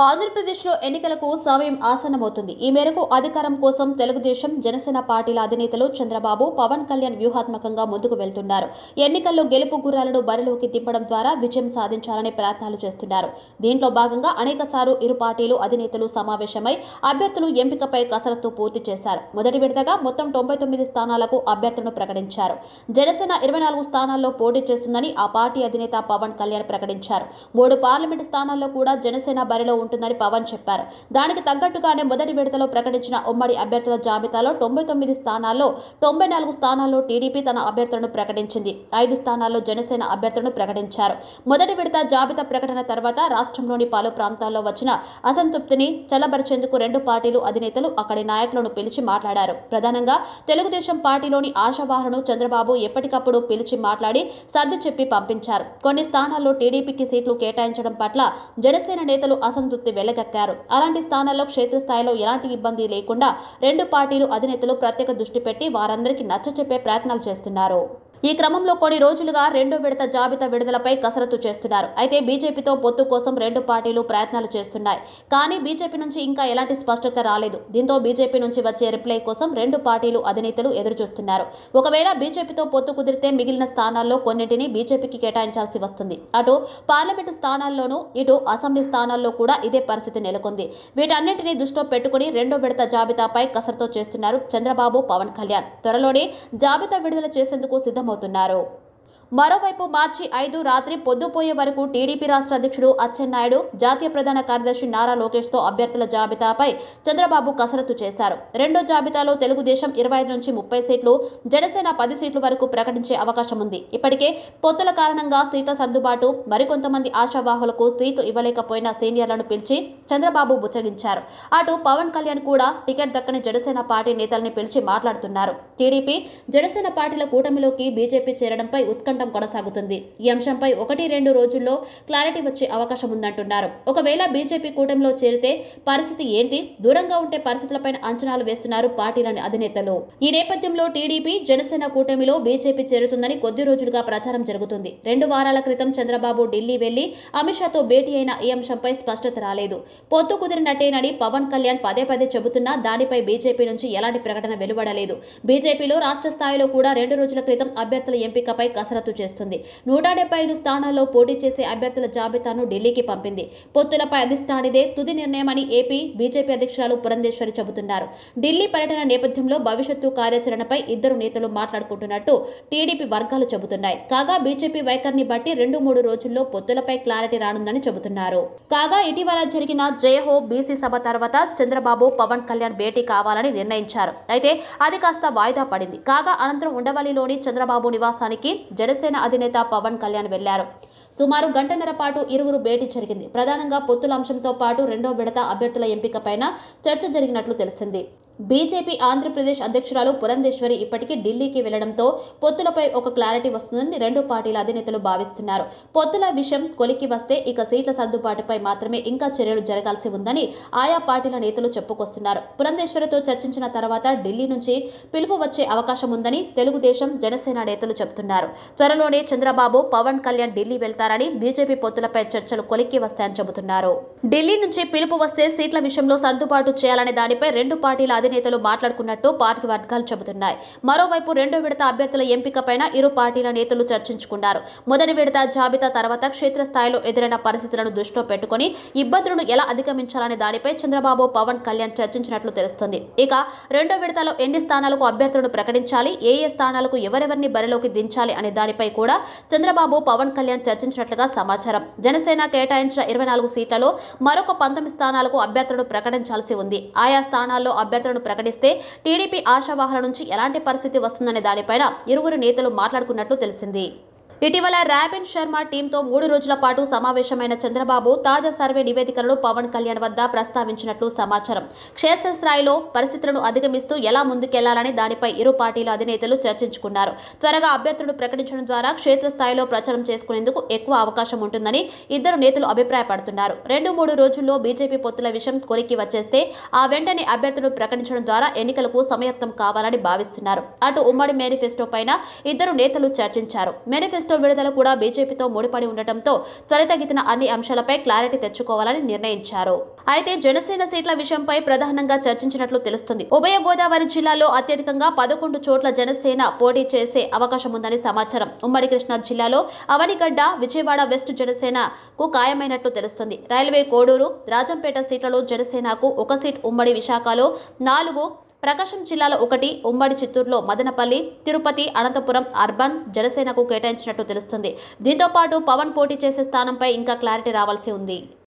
ఆంధ్రప్రదేశ్లో ఎన్నికలకు సమయం ఆసన్నమవుతుంది. ఈ మేరకు అధికారం కోసం తెలుగుదేశం, జనసేన పార్టీల అధినేతలు చంద్రబాబు, పవన్ కళ్యాణ్ వ్యూహాత్మకంగా ముందుకు వెళ్తున్నారు. ఎన్నికల్లో గెలుపు గుర్రాలను బరిలోకి దింపడం ద్వారా విజయం సాధించాలని ప్రయత్నాలు చేస్తున్నారు. దీంట్లో భాగంగా అనేకసార్లు ఇరు పార్టీలు అధినేతలు సమావేశమై అభ్యర్థులు ఎంపికపై కసరత్తు పూర్తి చేశారు. మొదటి విడతగా మొత్తం 99 స్థానాలకు అభ్యర్థులను ప్రకటించారు. జనసేన 24 స్థానాల్లో పోటీ చేస్తుందని ఆ పార్టీ అధినేత పవన్ కళ్యాణ్ ప్రకటించారు. 3 పార్లమెంటు స్థానాల్లో కూడా జనసేన బరిలో ఉంటుందని పవన్ చెప్పారు. దానికి తగ్గట్టుగానే మొదటి విడతలో ప్రకటించిన ఉమ్మడి అభ్యర్థుల జాబితాలో 99 స్థానాల్లో 94 స్థానాల్లో టీడీపీ తన అభ్యర్థులను ప్రకటించింది. 5 స్థానాల్లో జనసేన అభ్యర్థులను ప్రకటించారు. మొదటి విడత జాబితా ప్రకటన తర్వాత రాష్ట్రంలోని పలు ప్రాంతాల్లో వచ్చిన అసంతృప్తిని చల్లబరిచేందుకు రెండు పార్టీలు అధినేతలు అక్కడి నాయకులను పిలిచి మాట్లాడారు. ప్రధానంగా తెలుగుదేశం పార్టీలోని ఆశావాహులను చంద్రబాబు ఎప్పటికప్పుడు పిలిచి మాట్లాడి సర్ది చెప్పి పంపించారు. కొన్ని స్థానాల్లో టీడీపీకి సీట్లు కేటాయించడం పట్ల జనసేన నేతలు అసంతృప్తి వెళ్లగక్కారు. అలాంటి స్థానాల్లో క్షేత్రస్థాయిలో ఎలాంటి ఇబ్బంది లేకుండా రెండు పార్టీలు అధినేతలు ప్రత్యేక దృష్టి పెట్టి వారందరికీ నచ్చచెప్పే ప్రయత్నాలు చేస్తున్నారు. ఈ క్రమంలో కొన్ని రోజులుగా రెండో విడత జాబితా విడుదలపై కసరత్తు చేస్తున్నారు. అయితే బీజేపీతో పొత్తు కోసం రెండు పార్టీలు ప్రయత్నాలు చేస్తున్నాయి. కానీ బీజేపీ నుంచి ఇంకా ఎలాంటి స్పష్టత రాలేదు. దీంతో బీజేపీ నుంచి వచ్చే రిప్లై కోసం రెండు పార్టీలు అధినేతలు ఎదురుచూస్తున్నారు. ఒకవేళ బీజేపీతో పొత్తు కుదిరితే మిగిలిన స్థానాల్లో కొన్నింటిని బీజేపీకి కేటాయించాల్సి వస్తుంది. అటు పార్లమెంటు స్థానాల్లోనూ ఇటు అసెంబ్లీ స్థానాల్లో కూడా ఇదే పరిస్థితి నెలకొంది. వీటన్నింటినీ దృష్టిలో పెట్టుకుని రెండో విడత జాబితాపై కసరత్తు చేస్తున్నారు చంద్రబాబు, పవన్ కళ్యాణ్. త్వరలోనే జాబితా విడుదల చేసేందుకు సిద్ధమవుతున్నారు. మరోవైపు మార్చి 5 రాత్రి పొద్దుపోయే వరకు టీడీపీ రాష్ట్ర అధ్యక్షుడు అచ్చెన్నాయుడు, జాతీయ ప్రధాన కార్యదర్శి నారా లోకేష్తో అభ్యర్థుల జాబితాపై చంద్రబాబు కసరత్తు చేశారు. రెండో జాబితాలో తెలుగుదేశం 25 నుంచి 30 సీట్లు, జనసేన 10 సీట్ల వరకు ప్రకటించే అవకాశం ఉంది. ఇప్పటికే పొత్తుల కారణంగా సీట్ల సర్దుబాటు, మరికొంతమంది ఆశావాహులకు సీట్లు ఇవ్వలేకపోయిన సీనియర్లను పిలిచి చంద్రబాబు బుచ్చగించారు. అటు పవన్ కళ్యాణ్ కూడా టికెట్ దక్కని జనసేన పార్టీ నేతల్ని పిలిచి మాట్లాడుతున్నారు. టీడీపీ, జనసేన పార్టీల కూటమిలోకి బీజేపీ చేరడంపై ఉత్కంఠ కొనసాగుతుంది. ఈ అంశంపై 1-2 రోజుల్లో క్లారిటీ వచ్చే అవకాశం ఉందంటున్నారు. ఒకవేళ బీజేపీ కూటమిలో చేరితే పరిస్థితి ఏంటి, దూరంగా ఉంటే పరిస్థితులపై అంచనాలు వేస్తున్నారు పార్టీలోని అధినేతలు. ఈ నేపథ్యంలో టీడీపీ, జనసేన కూటమిలో బీజేపీ చేరుతుందని కొద్ది రోజులుగా ప్రచారం జరుగుతుంది. 2 వారాల క్రితం చంద్రబాబు ఢిల్లీ వెళ్లి అమిత్ షాతో భేటీ అయిన ఈ అంశంపై స్పష్టత రాలేదు. పొత్తు కుదిరినట్టేనని పవన్ కళ్యాణ్ పదే చెబుతున్నా దానిపై బీజేపీ నుంచి ఎలాంటి ప్రకటన వెలువడలేదు. బీజేపీలో రాష్ట్ర స్థాయిలో కూడా 2 రోజుల క్రితం అభ్యర్థుల ఎంపికపై కసరత్తు చేస్తుంది. 175 స్థానాల్లో పోటీ చేసే అభ్యర్థుల జాబితాను ఢిల్లీకి పంపింది. పొత్తులపై అధిష్టానిదే తుది నిర్ణయమని ఏపీ బీజేపీ అధ్యక్షురాలు పురంధేశ్వరి చెబుతున్నారు. ఢిల్లీ పర్యటన నేపథ్యంలో భవిష్యత్తు కార్యాచరణపై ఇద్దరు నేతలు మాట్లాడుకుంటున్నట్టు టీడీపీ వర్గాలు చెబుతున్నాయి. కాగా బీజేపీ వైఖరిని బట్టి 2-3 రోజుల్లో పొత్తులపై క్లారిటీ రానుందని చెబుతున్నారు. కాగా ఇటీవల జరిగిన జయహో బీసీ సభ తర్వాత చంద్రబాబు, పవన్ కళ్యాణ్ భేటీ కావాలని నిర్ణయించారు. అయితే అది కాస్త వాయిదా పడింది. కాగా అనంతరం ఉండవల్లిలోని చంద్రబాబు నివాసానికి జనసేన అధినేత పవన్ కళ్యాణ్ వెళ్లారు. సుమారు గంటన్నర పాటు ఇరువురు భేటీ జరిగింది. ప్రధానంగా పొత్తుల అంశంతో పాటు రెండో విడత అభ్యర్థుల ఎంపికపైన చర్చ జరిగినట్లు తెలిసింది. బీజేపీ ఆంధ్రప్రదేశ్ అధ్యక్షురాలు పురంధేశ్వరి ఇప్పటికీ ఢిల్లీకి వెళ్లడంతో పొత్తులపై ఒక క్లారిటీ వస్తుందని రెండు పార్టీల అధినేతలు భావిస్తున్నారు. పొత్తుల విషయం కొలికి వస్తే ఇక సీట్ల సర్దుబాటుపై మాత్రమే ఇంకా చర్యలు జరగాల్సి ఉందని ఆయా పార్టీల నేతలు చెప్పుకొస్తున్నారు. పురంధేశ్వరితో చర్చించిన తర్వాత ఢిల్లీ నుంచి పిలుపు వచ్చే అవకాశం ఉందని తెలుగుదేశం, జనసేన నేతలు చెబుతున్నారు. త్వరలోనే చంద్రబాబు, పవన్ కళ్యాణ్ ఢిల్లీ వెళ్తారని, బీజేపీ పొత్తులపై చర్చలు కొలిక్కి వస్తాయని చెబుతున్నారు. ఢిల్లీ నుంచి పిలుపు వస్తే సీట్ల విషయంలో సర్దుబాటు చేయాలనే దానిపై రెండు పార్టీల నేతలు మాట్లాడుకున్నట్టు పార్టీ వర్గాలు చెబుతున్నాయి. మరోవైపు రెండో విడత అభ్యర్థుల ఎంపికపైన ఇరు పార్టీల నేతలు చర్చించుకున్నారు. మొదటి విడత జాబితా తర్వాత క్షేత్రస్థాయిలో ఎదురైన పరిస్థితులను దృష్టిలో పెట్టుకుని ఇబ్బందులను ఎలా అధిగమించాలనే దానిపై చంద్రబాబు, పవన్ కళ్యాణ్ చర్చించినట్లు తెలుస్తుంది. ఇక రెండో విడతలో ఎన్ని స్థానాలకు అభ్యర్థులను ప్రకటించాలి, ఏ స్థానాలకు ఎవరెవరిని బరిలోకి దించాలి అనే దానిపై కూడా చంద్రబాబు, పవన్ కళ్యాణ్ చర్చించినట్లుగా సమాచారం. జనసేన కేటాయించిన 24 సీట్లలో మరొక 19 స్థానాలకు అభ్యర్థులను ప్రకటించాల్సి ఉంది. ఆయా స్థానాల్లో అభ్యర్థులను ప్రకటిస్తే టీడీపీ ఆశావాహుల నుంచి ఎలాంటి పరిస్థితి వస్తుందనే దానిపైన ఇరువురు నేతలు మాట్లాడుకున్నట్లు తెలిసింది. ఇటీవల రాబిన్ శర్మ టీంతో 3 రోజుల పాటు సమావేశమైన చంద్రబాబు తాజా సర్వే నివేదికలను పవన్ కళ్యాణ్ వద్ద ప్రస్తావించినట్లు సమాచారం. క్షేత్రస్థాయిలో పరిస్థితులను అధిగమిస్తూ ఎలా ముందుకెళ్లాలని దానిపై ఇరు పార్టీల అధినేతలు చర్చించుకున్నారు. త్వరగా అభ్యర్థులను ప్రకటించడం ద్వారా క్షేత్రస్థాయిలో ప్రచారం చేసుకునేందుకు ఎక్కువ అవకాశం ఉంటుందని ఇద్దరు నేతలు అభిప్రాయపడుతున్నారు. 2-3 రోజుల్లో బీజేపీ పొత్తుల విషయం కొలిక్కి వచ్చేస్తే ఆ వెంటనే అభ్యర్థులను ప్రకటించడం ద్వారా ఎన్నికలకు సమయత్తం కావాలని భావిస్తున్నారు. అటు ఉమ్మడి మేనిఫెస్టో పైన ఇద్దరు నేతలు చర్చించారు. మేనిఫెస్టో మేనిఫెస్టో విడుదల కూడా బీజేపీతో ముడిపడి ఉండటంతో త్వరితగతిన అన్ని అంశాలపై క్లారిటీ తెచ్చుకోవాలని నిర్ణయించారు. అయితే జనసేన సీట్ల విషయంపై ప్రధానంగా చర్చించినట్లు తెలుస్తుంది. ఉభయ గోదావరి జిల్లాలో అత్యధికంగా 11 చోట్ల జనసేన పోటీ చేసే అవకాశం ఉందని సమాచారం. ఉమ్మడి కృష్ణా జిల్లాలో అవనిగడ్డ, విజయవాడ వెస్ట్ జనసేనకు ఖాయమైనట్లు తెలుస్తుంది. రైల్వే కోడూరు, రాజంపేట సీట్లలో జనసేనకు 1 సీట్, ఉమ్మడి విశాఖలో 4, ప్రకాశం జిల్లాలో 1, ఉమ్మడి చిత్తూరులో మదనపల్లి, తిరుపతి, అనంతపురం అర్బన్ జనసేనకు కేటాయించినట్లు తెలుస్తుంది. దీంతో పాటు పవన్ పోటీ చేసే స్థానంపై ఇంకా క్లారిటీ రావాల్సి ఉంది.